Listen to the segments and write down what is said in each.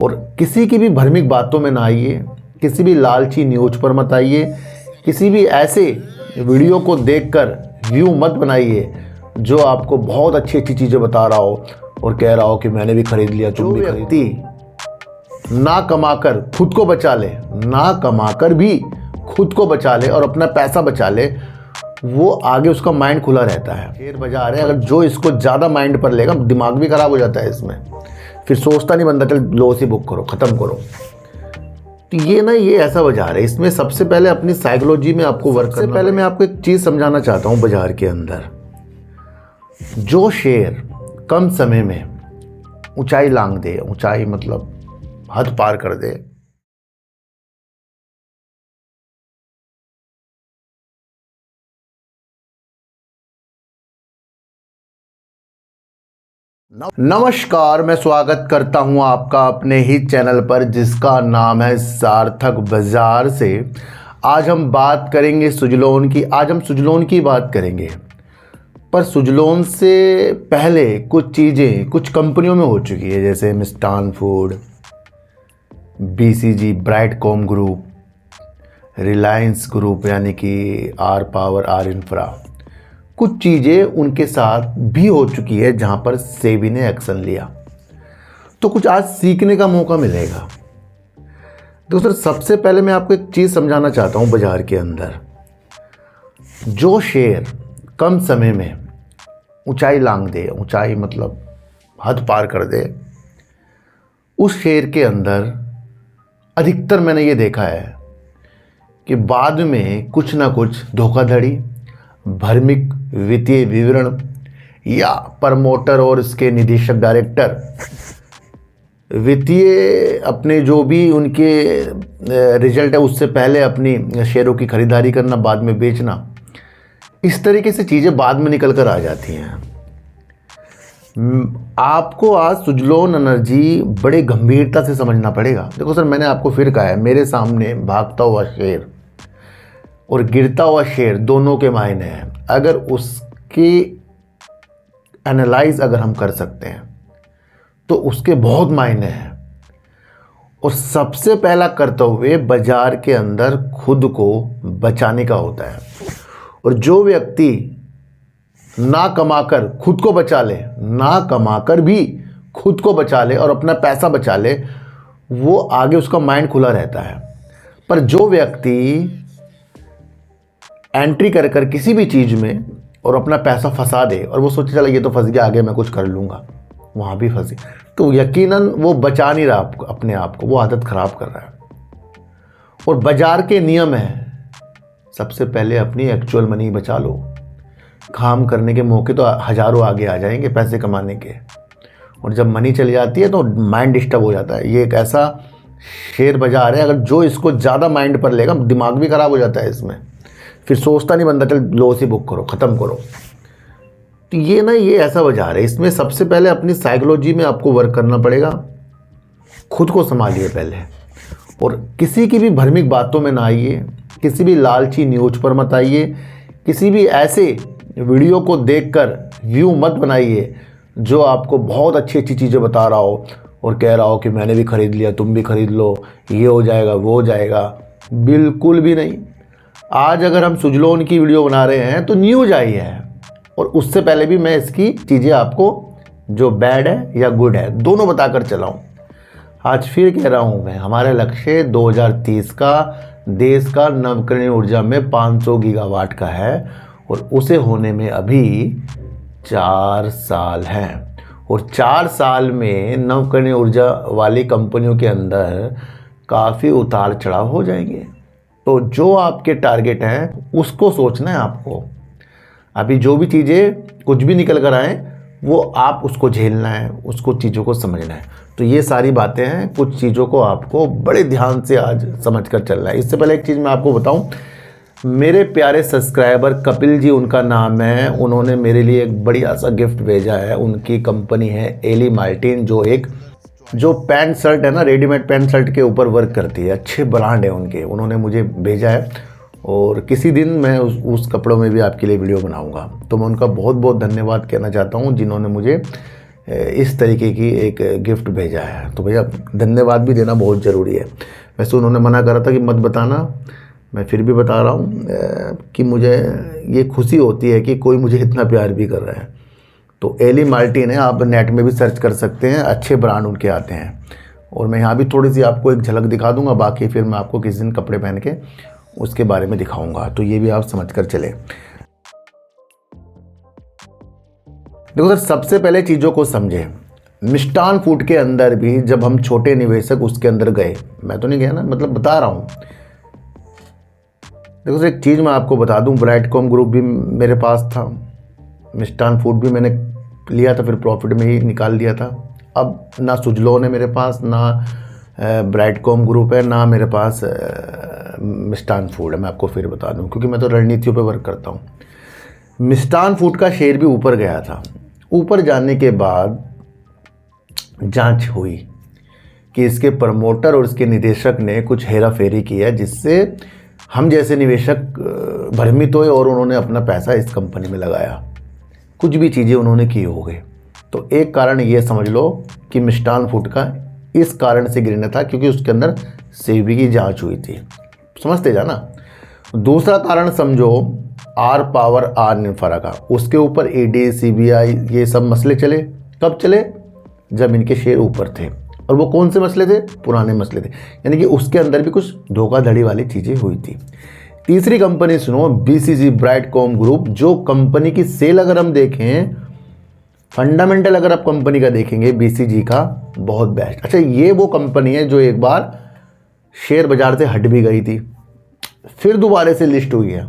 और किसी की भी भ्रमिक बातों में ना आइए, किसी भी लालची न्यूज पर मत आइए, किसी भी ऐसे वीडियो को देखकर व्यू मत बनाइए जो आपको बहुत अच्छी अच्छी चीज़ें बता रहा हो और कह रहा हो कि मैंने भी खरीद लिया, तुम भी खरीदी। ना कमाकर खुद को बचा ले, ना कमाकर भी खुद को बचा ले और अपना पैसा बचा ले, वो आगे उसका माइंड खुला रहता है। शेयर बाजार है, अगर जो इसको ज़्यादा माइंड पर लेगा दिमाग भी खराब हो जाता है इसमें, फिर सोचता नहीं बंदा चल लो से बुक करो, ख़त्म करो। तो ये ऐसा बाजार है, इसमें सबसे पहले अपनी साइकोलॉजी में आपको वर्क करना। पहले मैं आपको एक चीज़ समझाना चाहता हूँ। बाजार के अंदर जो शेयर कम समय में ऊंचाई लांघ दे, ऊंचाई मतलब हद पार कर दे, नमस्कार, मैं स्वागत करता हूं आपका अपने ही चैनल पर जिसका नाम है सार्थक बाजार से। आज हम बात करेंगे सुजलोन की। आज हम सुजलोन की बात करेंगे, पर सुजलोन से पहले कुछ चीज़ें कुछ कंपनियों में हो चुकी है, जैसे मिष्ठान food, BCG Brightcom group, Reliance group यानी कि आर पावर, आर इंफ्रा। कुछ चीज़ें उनके साथ भी हो चुकी है जहां पर सेबी ने एक्शन लिया। तो कुछ आज सीखने का मौका मिलेगा। दोस्तों, सबसे पहले मैं आपको एक चीज़ समझाना चाहता हूं। बाजार के अंदर जो शेयर कम समय में ऊंचाई लांघ दे, ऊंचाई मतलब हद पार कर दे, उस शेयर के अंदर अधिकतर मैंने ये देखा है कि बाद में कुछ ना कुछ धोखाधड़ी, भ्रमिक वित्तीय विवरण या प्रमोटर और इसके निदेशक डायरेक्टर वित्तीय अपने जो भी उनके रिजल्ट है उससे पहले अपनी शेयरों की खरीदारी करना, बाद में बेचना, इस तरीके से चीज़ें बाद में निकल कर आ जाती हैं। आपको आज सुजलोन एनर्जी बड़े गंभीरता से समझना पड़ेगा। देखो सर, मैंने आपको फिर कहा है, मेरे सामने भागता हुआ शेर और गिरता हुआ शेर दोनों के मायने हैं। अगर उसकी एनालाइज अगर हम कर सकते हैं तो उसके बहुत मायने हैं। और सबसे पहला कर्तव्य बाजार के अंदर खुद को बचाने का होता है। और जो व्यक्ति ना कमाकर खुद को बचा ले, ना कमाकर भी खुद को बचा ले और अपना पैसा बचा ले, वो आगे उसका माइंड खुला रहता है। पर जो व्यक्ति एंट्री कर किसी भी चीज़ में और अपना पैसा फंसा दे और वो सोचे चला ये तो फंस गया, आगे मैं कुछ कर लूँगा, वहाँ भी फंसे, तो यकीनन वो बचा नहीं रहा अपने आप को, वो आदत ख़राब कर रहा है। और बाजार के नियम है, सबसे पहले अपनी एक्चुअल मनी बचा लो। काम करने के मौके तो हज़ारों आगे आ जाएंगे पैसे कमाने के, और जब मनी चली जाती है तो माइंड डिस्टर्ब हो जाता है। ये एक ऐसा शेयर बाजार है, अगर जो इसको ज़्यादा माइंड पर लेगा दिमाग भी ख़राब हो जाता है इसमें, फिर सोचता नहीं बंदा चल लो से बुक करो, ख़त्म करो। तो ये ऐसा बाजार है, इसमें सबसे पहले अपनी साइकोलॉजी में आपको वर्क करना पड़ेगा। खुद को संभालिए पहले, और किसी की भी भ्रमिक बातों में ना आइए, किसी भी लालची न्यूज पर मत आइए, किसी भी ऐसे वीडियो को देखकर व्यू मत बनाइए जो आपको बहुत अच्छी अच्छी चीज़ें बता रहा हो और कह रहा हो कि मैंने भी खरीद लिया, तुम भी खरीद लो, ये हो जाएगा, वो हो जाएगा। बिल्कुल भी नहीं। आज अगर हम सुजलोन की वीडियो बना रहे हैं तो न्यूज आई है, और उससे पहले भी मैं इसकी चीज़ें आपको जो बैड है या गुड है दोनों बताकर चला हूँ। आज फिर कह रहा हूँ मैं, हमारा लक्ष्य 2030 का देश का नवकरणीय ऊर्जा में 500 गीगावाट का है, और उसे होने में अभी 4 साल हैं। और 4 साल में नवकरणीय ऊर्जा वाली कंपनियों के अंदर काफ़ी उतार चढ़ाव हो जाएंगे। तो जो आपके टारगेट हैं उसको सोचना है आपको। अभी जो भी चीज़ें कुछ भी निकल कर आए वो आप उसको झेलना है, उसको चीज़ों को समझना है। तो ये सारी बातें हैं, कुछ चीज़ों को आपको बड़े ध्यान से आज समझ कर चलना है। इससे पहले एक चीज़ मैं आपको बताऊं, मेरे प्यारे सब्सक्राइबर कपिल जी उनका नाम है, उन्होंने मेरे लिए एक बढ़िया सा गिफ्ट भेजा है। उनकी कंपनी है एली मार्टिन, जो पैंट शर्ट है ना, रेडीमेड पैंट शर्ट के ऊपर वर्क करती है, अच्छे ब्रांड है उनके, उन्होंने मुझे भेजा है। और किसी दिन मैं उस कपड़ों में भी आपके लिए वीडियो बनाऊंगा। तो मैं उनका बहुत बहुत धन्यवाद कहना चाहता हूं जिन्होंने मुझे इस तरीके की एक गिफ्ट भेजा है। तो भैया धन्यवाद भी देना बहुत ज़रूरी है। वैसे उन्होंने मना करा था कि मत बताना, मैं फिर भी बता रहा हूँ कि मुझे ये खुशी होती है कि कोई मुझे इतना प्यार भी कर रहा है। तो एली मार्टिन है, आप नेट में भी सर्च कर सकते हैं, अच्छे ब्रांड उनके आते हैं। और मैं यहाँ भी थोड़ी सी आपको एक झलक दिखा दूँगा, बाकी फिर मैं आपको किसी दिन कपड़े पहन के उसके बारे में दिखाऊँगा, तो ये भी आप समझ कर चले। देखो सर, सबसे पहले चीज़ों को समझें। मिष्टान फूड के अंदर भी जब हम छोटे निवेशक उसके अंदर गए, मैं तो नहीं गया ना, मतलब बता रहा हूँ। देखो सर, एक चीज़ मैं आपको बता दूँ, ब्राइडकॉम ग्रुप भी मेरे पास था, मिष्टान फूड भी मैंने लिया था, फिर प्रॉफिट में ही निकाल दिया था। अब ना सुजलॉन है मेरे पास, ना ब्राइडकॉम ग्रुप है, ना मेरे पास मिष्टान फूड है। मैं आपको फिर बता दूँ, क्योंकि मैं तो रणनीतियों पे वर्क करता हूँ। मिष्टान फूड का शेयर भी ऊपर गया था। ऊपर जाने के बाद जांच हुई कि इसके प्रमोटर और इसके निदेशक ने कुछ हेरा फेरी की है, जिससे हम जैसे निवेशक भ्रमित हुए और उन्होंने अपना पैसा इस कंपनी में लगाया। कुछ भी चीज़ें उन्होंने की हो गई। तो एक कारण ये समझ लो कि मिष्टान फूड का इस कारण से गिरना था क्योंकि उसके अंदर सेबी की जांच हुई थी। समझते जाना। दूसरा कारण समझो आर पावर आर इंफ्रा का, उसके ऊपर ईडी सीबीआई ये सब मसले चले। कब चले? जब इनके शेयर ऊपर थे। और वो कौन से मसले थे? पुराने मसले थे, यानी कि उसके अंदर भी कुछ धोखाधड़ी वाली चीज़ें हुई थी। तीसरी कंपनी सुनो, बीसीजी ब्राइडकॉम ग्रुप, जो कंपनी की सेल अगर हम देखें, फंडामेंटल अगर आप कंपनी का देखेंगे बीसीजी का, बहुत बेस्ट। अच्छा, ये वो कंपनी है जो एक बार शेयर बाजार से हट भी गई थी, फिर दोबारा से लिस्ट हुई है।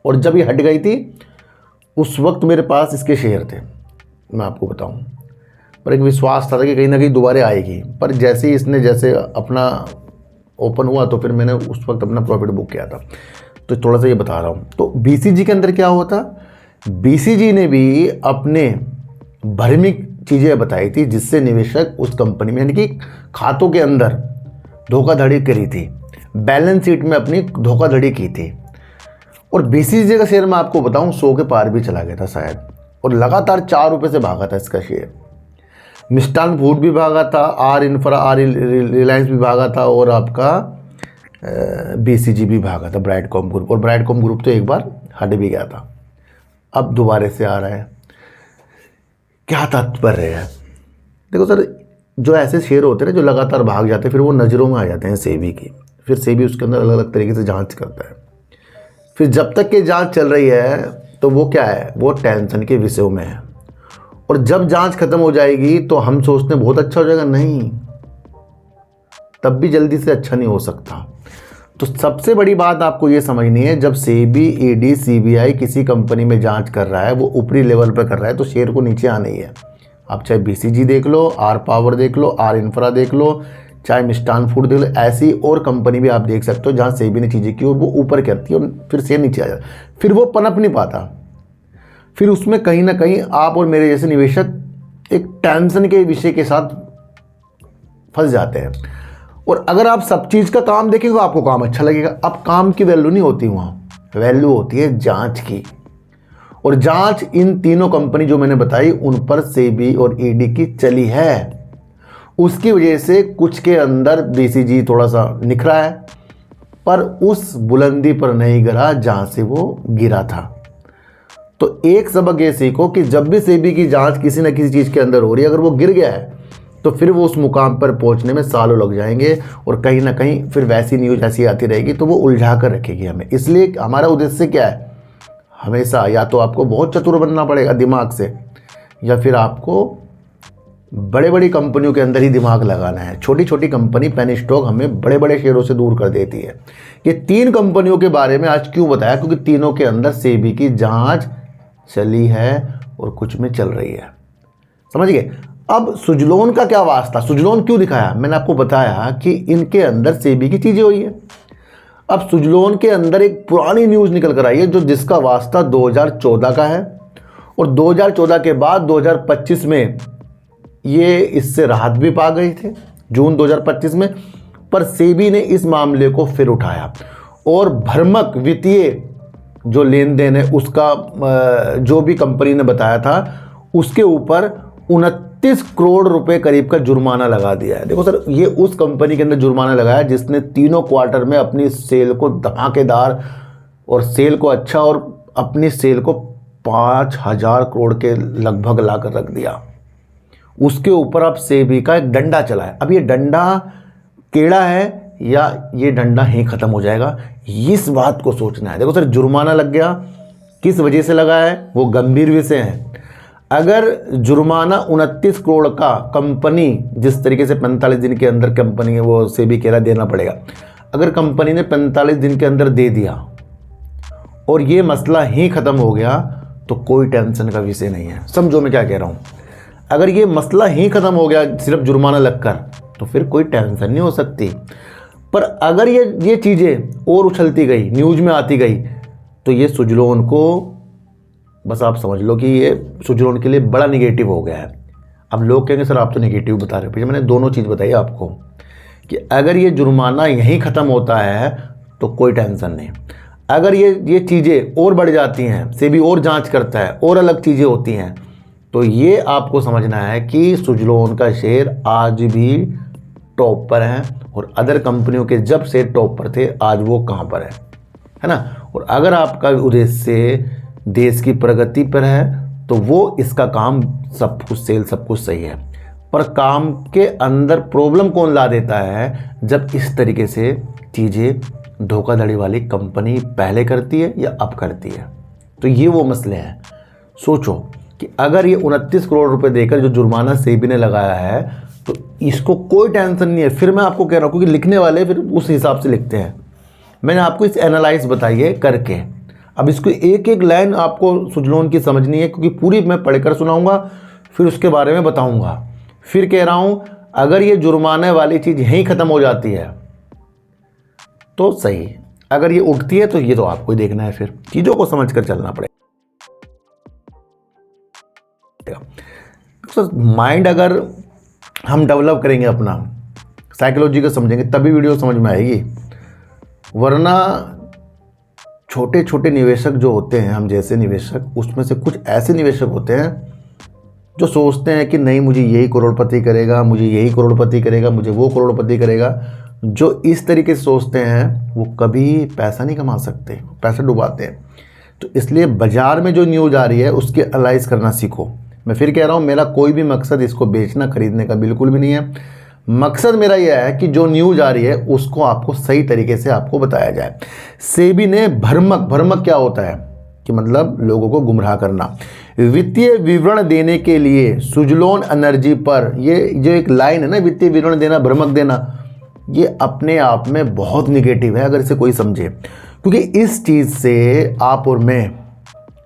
और जब ये हट गई थी उस वक्त मेरे पास इसके शेयर थे, मैं आपको बताऊं, पर एक विश्वास था कि कहीं ना कहीं दोबारा आएगी। पर जैसे ही इसने जैसे अपना ओपन हुआ तो फिर मैंने उस वक्त अपना प्रॉफिट बुक किया था। तो थोड़ा सा ये बता रहा हूँ। तो बीसीजी के अंदर क्या हुआ था, बीसीजी ने भी अपने भ्रमिक चीज़ें बताई थी जिससे निवेशक उस कंपनी में, यानी कि खातों के अंदर धोखाधड़ी करी थी, बैलेंस शीट में अपनी धोखाधड़ी की थी। और बीसीजी का शेयर मैं आपको बताऊं 100 के पार भी चला गया था शायद, और लगातार 4 रुपये से भागा था इसका शेयर। मिष्टान फूड भी भागा था, आर इंफ्रा, आर रिलायंस भी भागा था, और आपका बीसीजी भी भागा था, ब्राइडकॉम ग्रुप। और ब्राइडकॉम ग्रुप तो एक बार हट भी गया था, अब दोबारा से आ रहा है। क्या तात्पर्य है? देखो सर, जो ऐसे शेयर होते हैं ना जो लगातार भाग जाते हैं, फिर वो नज़रों में आ जाते हैं सेबी की, फिर सेबी उसके अंदर अलग अलग तरीके से जांच करता है। फिर जब तक कि जांच चल रही है तो वो क्या है, वो टेंशन के विषयों में है। और जब जांच खत्म हो जाएगी तो हम सोचते हैं बहुत अच्छा हो जाएगा, नहीं, तब भी जल्दी से अच्छा नहीं हो सकता। तो सबसे बड़ी बात आपको ये समझनी है, जब सेबी, ईडी, सीबीआई किसी कंपनी में जांच कर रहा है, वो ऊपरी लेवल पर कर रहा है, तो शेयर को नीचे आना ही है। आप चाहे बीसीजी देख लो, आर पावर देख लो, आर इंफ्रा देख लो, चाहे मिष्टान फूड देख लो, ऐसी और कंपनी भी आप देख सकते हो जहाँ सेबी ने चीज़ें की और वो ऊपर करती है और फिर शेयर नीचे आ जाता है, फिर वो पनप नहीं पाता। फिर उसमें कहीं ना कहीं आप और मेरे जैसे निवेशक एक टेंशन के विषय के साथ फंस जाते हैं। और अगर आप सब चीज़ का काम देखेंगे तो आपको काम अच्छा लगेगा। अब काम की वैल्यू नहीं होती वहाँ, वैल्यू होती है जांच की। और जांच इन तीनों कंपनी जो मैंने बताई उन पर सेबी और ईडी की चली है। उसकी वजह से कुछ के अंदर बीसीजी थोड़ा सा निखरा है, पर उस बुलंदी पर नहीं गिरा जहाँ से वो गिरा था। तो एक सबक ये सीखो कि जब भी सेबी की जांच किसी न किसी चीज़ के अंदर हो रही है, अगर वो गिर गया है तो फिर वो उस मुकाम पर पहुंचने में सालों लग जाएंगे, और कहीं ना कहीं फिर वैसी न्यूज़ ऐसी आती रहेगी तो वो उलझा कर रखेगी हमें। इसलिए हमारा उद्देश्य क्या है, हमेशा या तो आपको बहुत चतुर बनना पड़ेगा दिमाग से, या फिर आपको बड़े बड़ी कंपनियों के अंदर ही दिमाग लगाना है। छोटी छोटी कंपनी पेनी स्टॉक हमें बड़े बड़े शेयरों से दूर कर देती है। ये 3 कंपनियों के बारे में आज क्यों बताया, क्योंकि तीनों के अंदर सेबी की जांच चली है और कुछ में चल रही है। समझ गए? अब सुजलॉन का क्या वास्ता, सुजलॉन क्यों दिखाया? मैंने आपको बताया कि इनके अंदर सेबी की चीज़ें हुई है। अब सुजलॉन के अंदर एक पुरानी न्यूज़ निकल कर आई है जो जिसका वास्ता 2014 का है, और 2014 के बाद 2025 में ये इससे राहत भी पा गए थे, जून 2025 में। पर सेबी ने इस मामले को फिर उठाया और भ्रामक वित्तीय जो लेन देन है उसका जो भी कंपनी ने बताया था उसके ऊपर 29 करोड़ रुपए करीब का जुर्माना लगा दिया है। देखो सर, ये उस कंपनी के अंदर जुर्माना लगाया जिसने तीनों क्वार्टर में अपनी सेल को धमाकेदार और सेल को अच्छा और अपनी सेल को 5,000 करोड़ के लगभग ला कर रख दिया। उसके ऊपर अब सेबी का एक डंडा चला है। अब ये डंडा टेढ़ा है या ये डंडा ही ख़त्म हो जाएगा, इस बात को सोचना है। देखो सर, जुर्माना लग गया, किस वजह से लगा है वो गंभीर विषय है। अगर जुर्माना 29 करोड़ का कंपनी जिस तरीके से 45 दिन के अंदर कंपनी है वो सेबी कह रहा देना पड़ेगा, अगर कंपनी ने 45 दिन के अंदर दे दिया और ये मसला ही ख़त्म हो गया तो कोई टेंशन का विषय नहीं है। समझो मैं क्या कह रहा हूँ। अगर ये मसला ही ख़त्म हो गया सिर्फ जुर्माना लगकर तो फिर कोई टेंशन नहीं हो सकती। पर अगर ये चीज़ें और उछलती गई, न्यूज़ में आती गई, तो ये सुजलोन को बस आप समझ लो कि ये सुजलोन के लिए बड़ा निगेटिव हो गया है। अब लोग कहेंगे सर आप तो निगेटिव बता रहे हो। मैंने दोनों चीज़ बताई आपको कि अगर ये जुर्माना यहीं ख़त्म होता है तो कोई टेंशन नहीं। अगर ये चीज़ें और बढ़ जाती हैं, सेबी और जांच करता है और अलग चीज़ें होती हैं, तो ये आपको समझना है कि सुजलोन का शेयर आज भी टॉप पर है और अदर कंपनियों के जब शेयर टॉप पर थे आज वो कहाँ पर है ना। और अगर आपका उद्देश्य देश की प्रगति पर है तो वो इसका काम सब कुछ सेल सब कुछ सही है, पर काम के अंदर प्रॉब्लम कौन ला देता है जब इस तरीके से चीज़ें धोखाधड़ी वाली कंपनी पहले करती है या अब करती है। तो ये वो मसले हैं। सोचो कि अगर ये 29 करोड़ रुपए देकर जो जुर्माना सेबी ने लगाया है तो इसको कोई टेंशन नहीं है। फिर मैं आपको कह रहा हूँ क्योंकि लिखने वाले फिर उस हिसाब से लिखते हैं। मैंने आपको इस एनालाइज बताई है करके। अब इसको एक एक लाइन आपको सुजलोन की समझनी है क्योंकि पूरी मैं पढ़कर सुनाऊंगा फिर उसके बारे में बताऊंगा। फिर कह रहा हूं अगर ये जुर्माने वाली चीज़ यहीं ख़त्म हो जाती है तो सही, अगर ये उठती है तो ये तो आपको ही देखना है। फिर चीज़ों को समझ कर चलना पड़ेगा। तो माइंड अगर हम डेवलप करेंगे अपना, साइकोलॉजी को समझेंगे तभी वीडियो समझ में आएगी। वरना छोटे छोटे निवेशक जो होते हैं, हम जैसे निवेशक, उसमें से कुछ ऐसे निवेशक होते हैं जो सोचते हैं कि नहीं मुझे यही करोड़पति करेगा, मुझे यही करोड़पति करेगा, मुझे वो करोड़पति करेगा। जो इस तरीके से सोचते हैं वो कभी पैसा नहीं कमा सकते, पैसा डुबाते हैं। तो इसलिए बाज़ार में जो न्यूज़ आ रही है उसके एनालाइज करना सीखो। मैं फिर कह रहा हूँ, मेरा कोई भी मकसद इसको बेचना खरीदने का बिल्कुल भी नहीं है। मकसद मेरा यह है कि जो न्यूज़ आ रही है उसको आपको सही तरीके से आपको बताया जाए। सेबी ने भ्रमक क्या होता है कि मतलब लोगों को गुमराह करना, वित्तीय विवरण देने के लिए सुजलोन एनर्जी पर, ये जो एक लाइन है ना, वित्तीय विवरण देना, भ्रमक देना, ये अपने आप में बहुत निगेटिव है अगर इसे कोई समझे। क्योंकि इस चीज़ से आप और मैं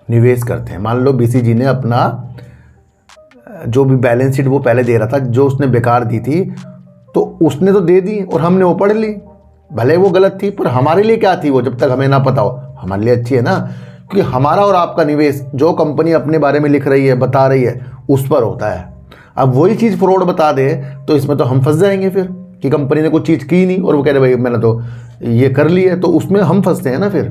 निवेश करते हैं। मान लो बीसीजी ने अपना जो भी बैलेंस शीट वो पहले दे रहा था, जो उसने बेकार दी थी, तो उसने तो दे दी और हमने वो पढ़ ली, भले वो गलत थी पर हमारे लिए क्या थी वो, जब तक हमें ना पता हो हमारे लिए अच्छी है ना। क्योंकि हमारा और आपका निवेश जो कंपनी अपने बारे में लिख रही है, बता रही है, उस पर होता है। अब वही चीज़ फ्रॉड बता दे तो इसमें तो हम फंस जाएंगे फिर कि कंपनी ने कोई चीज़ की नहीं और वो कह रहे भाई मैंने तो ये कर ली है, तो उसमें हम फंसते हैं ना फिर।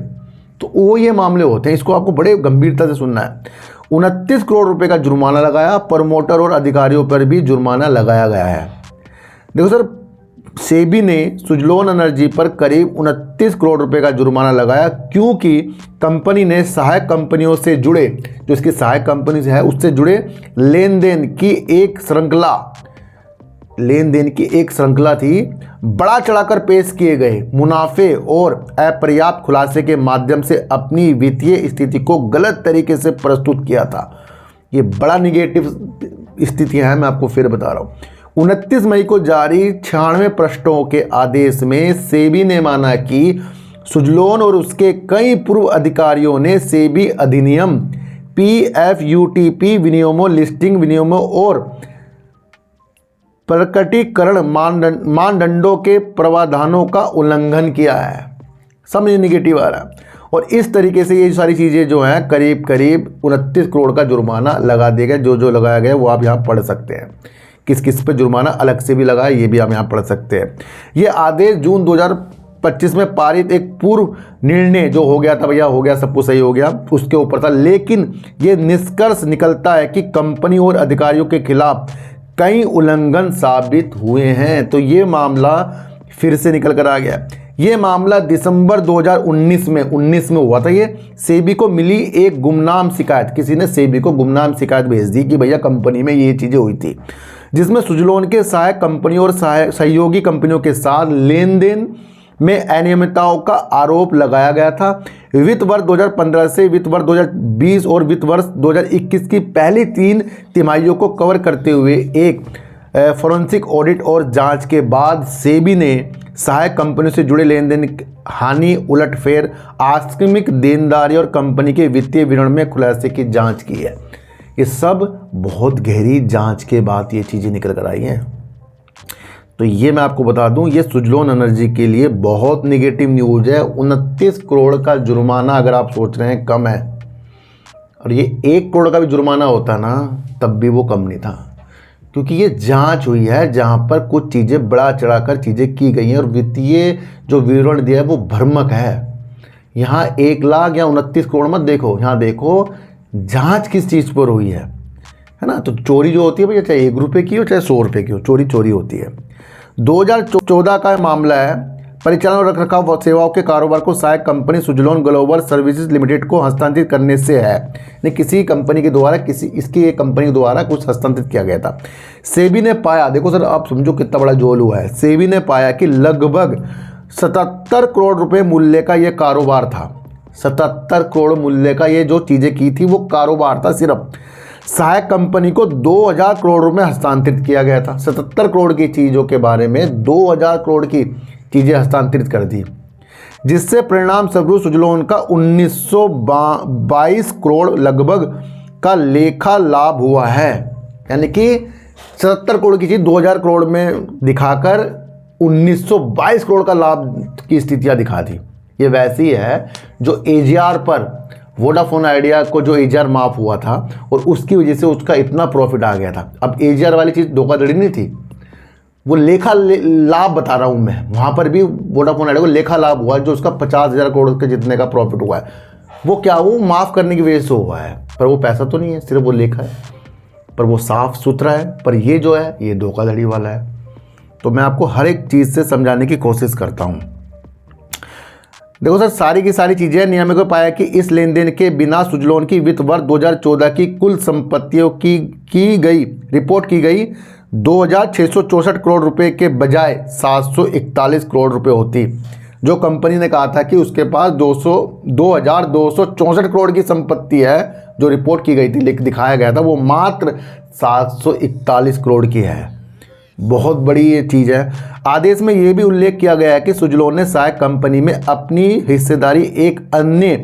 तो वो ये मामले होते हैं, इसको आपको बड़े गंभीरता से सुनना है। 29 करोड़ रुपए का जुर्माना लगाया, प्रमोटर और अधिकारियों पर भी जुर्माना लगाया गया है। देखो सर, सेबी ने सुजलोन एनर्जी पर करीब 29 करोड़ रुपए का जुर्माना लगाया क्योंकि कंपनी ने सहायक कंपनियों से जुड़े, जो इसकी सहायक कंपनी है उससे जुड़े लेन देन की एक श्रृंखला थी। बड़ा चढ़ाकर पेश किए गए मुनाफे और अपर्याप्त खुलासे के माध्यम से अपनी वित्तीय स्थिति को गलत तरीके से प्रस्तुत किया था। ये बड़ा निगेटिव स्थितियां हैं, मैं आपको फिर बता रहा हूँ। 29 मई को जारी 96 पृष्ठों के आदेश में सेबी ने माना कि सुजलोन और उसके कई पूर्व अधिकारियों ने सेबी अधिनियम, PFUTP विनियमों, लिस्टिंग विनियमों और प्रकटीकरण मानदंडों के प्रावधानों का उल्लंघन किया है। समझ निगेटिव आ रहा है। और इस तरीके से ये सारी चीज़ें जो हैं करीब 29 करोड़ का जुर्माना लगा दिया गया। जो लगाया गया वो आप यहाँ पढ़ सकते हैं, किस किस पे जुर्माना अलग से भी लगा है ये भी आप यहाँ पढ़ सकते हैं। ये आदेश जून 2025 में पारित एक पूर्व निर्णय जो हो गया था, भैया हो गया, सब कुछ सही हो गया, उसके ऊपर था। लेकिन ये निष्कर्ष निकलता है कि कंपनी और अधिकारियों के खिलाफ कई उल्लंघन साबित हुए हैं। तो ये मामला फिर से निकल कर आ गया। ये मामला दिसंबर 2019 में हुआ था। ये सेबी को मिली एक गुमनाम शिकायत, किसी ने सेबी को गुमनाम शिकायत भेज दी कि भैया कंपनी में ये चीज़ें हुई थी, जिसमें सुजलोन के सहायक कंपनियों और सहयोगी कंपनियों के साथ लेन देन में अनियमितताओं का आरोप लगाया गया था। वित्त वर्ष 2015 से वित्त वर्ष 2020 और वित्त वर्ष 2021 की पहली 3 तिमाहियों को कवर करते हुए एक फोरेंसिक ऑडिट और जांच के बाद सेबी ने सहायक कंपनियों से जुड़े लेन देन, हानि, उलटफेर, आकस्मिक देनदारी और कंपनी के वित्तीय विवरण में खुलासे की जांच की है। ये सब बहुत गहरी जांच के बाद ये चीज़ें निकल कर आई हैं। तो ये मैं आपको बता दूं, ये सुजलोन एनर्जी के लिए बहुत निगेटिव न्यूज़ है। 29 करोड़ का जुर्माना अगर आप सोच रहे हैं कम है, और ये 1 करोड़ का भी जुर्माना होता ना तब भी वो कम नहीं था, क्योंकि ये जांच हुई है जहां पर कुछ चीज़ें बढ़ा चढ़ाकर चीज़ें की गई हैं और वित्तीय जो विवरण दिया है वो भ्रामक है। यहाँ 1 लाख या 29 करोड़ मत देखो, यहाँ देखो जांच किस चीज़ पर हुई है ना। तो चोरी जो होती है भैया, चाहे 1 रुपये की हो चाहे 100 रुपये की हो, चोरी चोरी होती है। 2014 का मामला है। परिचालन और रखरखाव सेवाओं के कारोबार को सहायक company Suzlon global services limited को हस्तांतरित करने से है, नहीं किसी कंपनी के द्वारा इसकी एक कंपनी के द्वारा कुछ हस्तांतरित किया गया था। सेबी ने पाया, देखो सर आप समझो कितना बड़ा जोल हुआ है। सेबी ने पाया कि लगभग 77 करोड़ रुपए मूल्य का ये कारोबार था। 77 करोड़ मूल्य का ये जो चीज़ें की थी वो कारोबार था। सिर्फ सहायक कंपनी को 2000 करोड़ रुपए हस्तांतरित किया गया था। 77 करोड़ की चीज़ों के बारे में 2000 करोड़ की चीज़ें हस्तांतरित कर दी, जिससे परिणाम स्वरूप सुजलोन का 1922 करोड़ लगभग का लेखा लाभ हुआ है। यानी कि 77 करोड़ की चीज़ 2000 करोड़ में दिखाकर 1922 करोड़ का लाभ की स्थितियाँ दिखा दी। ये वैसी है जो एजीआर पर वोडाफोन आइडिया को जो एजीआर माफ हुआ था और उसकी वजह से उसका इतना प्रॉफिट आ गया था। अब एजीआर वाली चीज़ धोखाधड़ी नहीं थी, वो लेखा लाभ बता रहा हूँ मैं। वहाँ पर भी वोडाफोन आइडिया को लेखा लाभ हुआ जो उसका 50,000 करोड़ के जितने का प्रॉफिट हुआ है, वो क्या वो माफ़ करने की वजह से हुआ है, पर वो पैसा तो नहीं है, सिर्फ वो लेखा है, पर वो साफ सुथरा है। पर ये जो है ये धोखाधड़ी वाला है। तो मैं आपको हर एक चीज़ से समझाने की कोशिश करता हूँ। देखो सर, सारी की सारी चीज़ें नियामक को पाया कि इस लेन देन के बिना सुजलोन की वित्त वर्ष 2014 की कुल संपत्तियों की गई रिपोर्ट की गई 2664 करोड़ रुपए के बजाय 741 करोड़ रुपए होती, जो कंपनी ने कहा था कि उसके पास 2264 करोड़ की संपत्ति है। जो रिपोर्ट की गई थी, दिखाया गया था, वो मात्र 741 करोड़ की है। बहुत बड़ी ये चीज़ है। आदेश में यह भी उल्लेख किया गया है कि सुजलोन ने सहायक कंपनी में अपनी हिस्सेदारी एक अन्य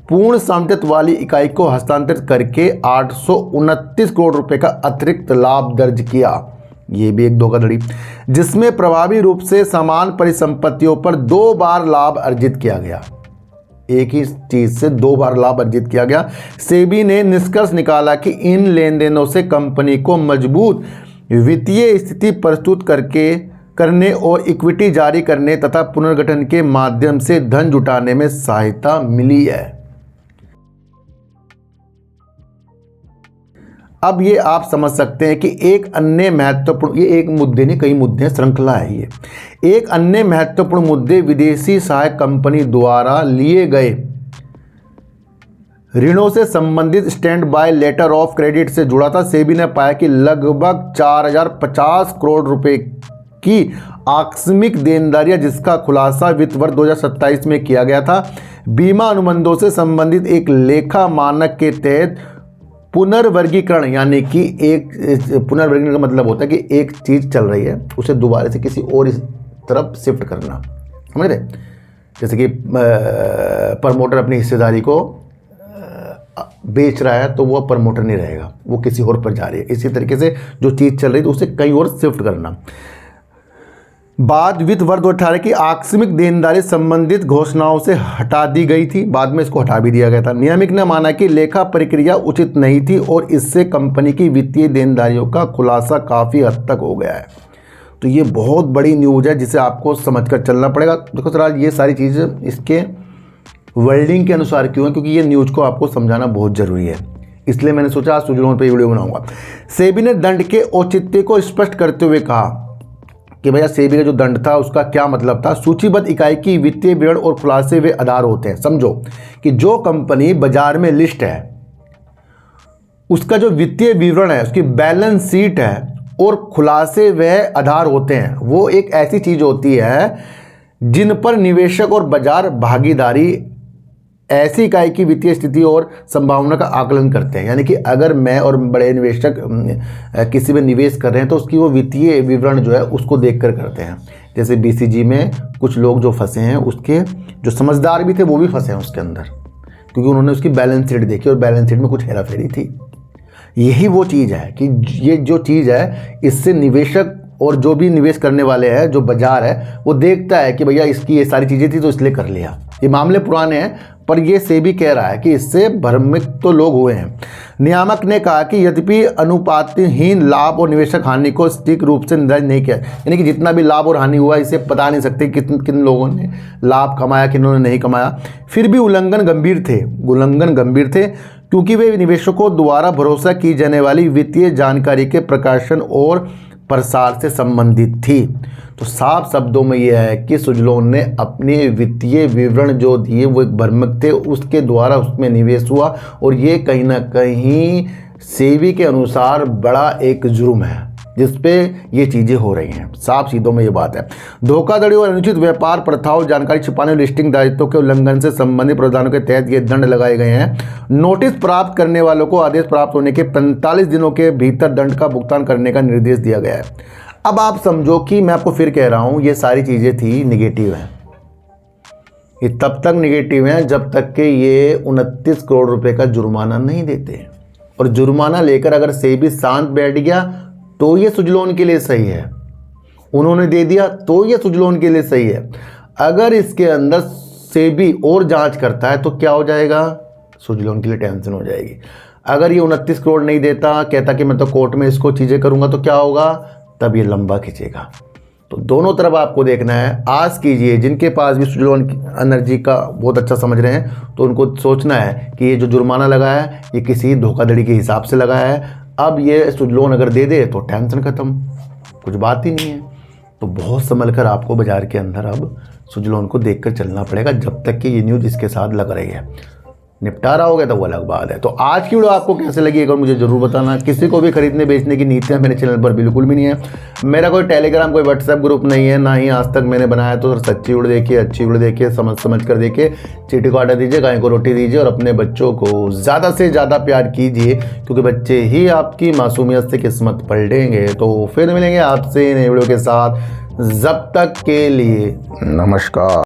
पूर्ण स्वामित्व वाली इकाई को हस्तांतरित करके 829 करोड़ रुपए का अतिरिक्त लाभ दर्ज किया। ये भी एक धोखाधड़ी, जिसमें प्रभावी रूप से समान परिसंपत्तियों पर 2 बार लाभ अर्जित किया गया। एक ही चीज से 2 बार लाभ अर्जित किया गया। सेबी ने निष्कर्ष निकाला कि इन लेन देनों से कंपनी को मजबूत वित्तीय स्थिति प्रस्तुत करने और इक्विटी जारी करने तथा पुनर्गठन के माध्यम से धन जुटाने में सहायता मिली है। अब ये आप समझ सकते हैं कि एक अन्य महत्वपूर्ण, ये एक मुद्दे नहीं कई मुद्दे श्रृंखला है। ये एक अन्य महत्वपूर्ण मुद्दे विदेशी सहायक कंपनी द्वारा लिए गए ऋणों से संबंधित stand by letter of credit से जुड़ा था। सेबी ने पाया कि लगभग 4050 करोड़ रुपए की आकस्मिक देनदारियां, जिसका खुलासा वित्त वर्ष 2027 में किया गया था, बीमा अनुबंधों से संबंधित एक लेखा मानक के तहत पुनर्वर्गीकरण, यानी कि एक पुनर्वर्गीकरण का मतलब होता है कि एक चीज़ चल रही है उसे दोबारा से किसी और इस तरफ शिफ्ट करना, समझ रहे। जैसे कि प्रमोटर अपनी हिस्सेदारी को बेच रहा है तो वो प्रमोटर नहीं रहेगा, वो किसी और पर जा रही है। इसी तरीके से जो चीज़ चल रही है तो उसे कहीं और शिफ्ट करना। बाद वित्त वर्ष 2018 की आकस्मिक देनदारी संबंधित घोषणाओं से हटा दी गई थी, बाद में इसको हटा भी दिया गया था। नियामक ने माना कि लेखा प्रक्रिया उचित नहीं थी और इससे कंपनी की वित्तीय देनदारियों का खुलासा काफ़ी हद तक हो गया है। तो ये बहुत बड़ी न्यूज़ है जिसे आपको समझ कर चलना पड़ेगा। देखो सर, आज ये सारी चीज़ें इसके वर्डिंग के अनुसार क्यों है, क्योंकि ये न्यूज़ को आपको समझाना बहुत ज़रूरी है, इसलिए मैंने सोचा आज सूची लोन पर वीडियो बनाऊंगा। सेबी ने दंड के औचित्य को स्पष्ट करते हुए कहा कि भैया सेबी का जो दंड था उसका क्या मतलब था। सूचीबद्ध इकाई की वित्तीय विवरण और खुलासे वे आधार होते हैं। समझो कि जो कंपनी बाजार में लिस्ट है उसका जो वित्तीय विवरण है, उसकी बैलेंस शीट है और खुलासे वह आधार होते हैं, वो एक ऐसी चीज होती है जिन पर निवेशक और बाजार भागीदारी ऐसी इकाई की वित्तीय स्थिति और संभावना का आकलन करते हैं। यानी कि अगर मैं और बड़े निवेशक किसी में निवेश कर रहे हैं तो उसकी वो वित्तीय विवरण जो है उसको देखकर करते हैं। जैसे बीसीजी में कुछ लोग जो फंसे हैं, उसके जो समझदार भी थे वो भी फंसे हैं उसके अंदर, क्योंकि उन्होंने उसकी बैलेंस शीट देखी और बैलेंस शीट में कुछ हेराफेरी थी। यही वो चीज़ है कि ये जो चीज़ है इससे निवेशक और जो भी निवेश करने वाले हैं, जो बाजार है, वो देखता है कि भैया इसकी ये सारी चीज़ें थी तो इसलिए कर लिया। ये मामले पुराने हैं, पर ये सेबी कह रहा है कि इससे भ्रमित तो लोग हुए हैं। नियामक ने कहा कि यद्यपि अनुपातहीन लाभ और निवेशक हानि को सटीक रूप से निर्धारित नहीं किया, यानी कि जितना भी लाभ और हानि हुआ इसे बता नहीं सकते किन लोगों ने लाभ कमाया, किन्होंने नहीं कमाया, फिर भी उल्लंघन गंभीर थे क्योंकि वे निवेशकों द्वारा भरोसा की जाने वाली वित्तीय जानकारी के प्रकाशन और प्रसार से संबंधित थी। तो साफ शब्दों में यह है कि सुजलोन ने अपने वित्तीय विवरण जो दिए वो एक भ्रमक थे, उसके द्वारा उसमें निवेश हुआ और ये कहीं ना कहीं सेबी के अनुसार बड़ा एक जुर्म है जिसपे ये चीज़ें हो रही हैं। साफ सीधों में ये बात है। धोखाधड़ी और अनुचित व्यापार प्रथाओं, जानकारी छिपाने और लिस्टिंग दायित्वों के उल्लंघन से संबंधित प्रावधानों के तहत ये दंड लगाए गए हैं। नोटिस प्राप्त करने वालों को आदेश प्राप्त होने के 45 दिनों के भीतर दंड का भुगतान करने का निर्देश दिया गया है। अब आप समझो कि मैं आपको फिर कह रहा हूँ, ये सारी चीज़ें थी निगेटिव हैं। ये तब तक निगेटिव हैं जब तक कि ये 29 करोड़ रुपए का जुर्माना नहीं देते, और जुर्माना लेकर अगर सेबी शांत बैठ गया तो ये सुजलोन के लिए सही है, उन्होंने दे दिया तो ये सुजलोन के लिए सही है। अगर इसके अंदर सेबी और जांच करता है तो क्या हो जाएगा, सुजलोन के लिए टेंशन हो जाएगी। अगर ये 29 करोड़ नहीं देता, कहता कि मैं तो कोर्ट में इसको चीज़ें करूँगा, तो क्या होगा, तब ये लंबा खींचेगा। तो दोनों तरफ आपको देखना है। आज कीजिए, जिनके पास भी सुजलोन एनर्जी का बहुत अच्छा समझ रहे हैं तो उनको सोचना है कि ये जो जुर्माना लगाया है ये किसी धोखाधड़ी के हिसाब से लगाया है। अब ये सुजलोन अगर दे दे तो टेंशन ख़त्म, कुछ बात ही नहीं है। तो बहुत संभल कर आपको बाजार के अंदर अब सुजलोन को देखकर चलना पड़ेगा जब तक कि ये न्यूज़ इसके साथ लग रही है। निपटारा हो गया तो वो अलग बात है। तो आज की वीडियो आपको कैसे लगी एक बार मुझे ज़रूर बताना। किसी को भी खरीदने बेचने की नीतियाँ मेरे चैनल पर बिल्कुल भी नहीं है। मेरा कोई टेलीग्राम, कोई व्हाट्सएप ग्रुप नहीं है, ना ही आज तक मैंने बनाया। तो सच्ची वीडियो देखिए, अच्छी वीडियो देखिए, समझ कर देखिए, चीटी को आटा दीजिए, गाय को रोटी दीजिए और अपने बच्चों को ज़्यादा से ज़्यादा प्यार कीजिए, क्योंकि बच्चे ही आपकी मासूमियत से किस्मत पलटेंगे। तो फिर मिलेंगे आपसे नई वीडियो के साथ, जब तक के लिए नमस्कार।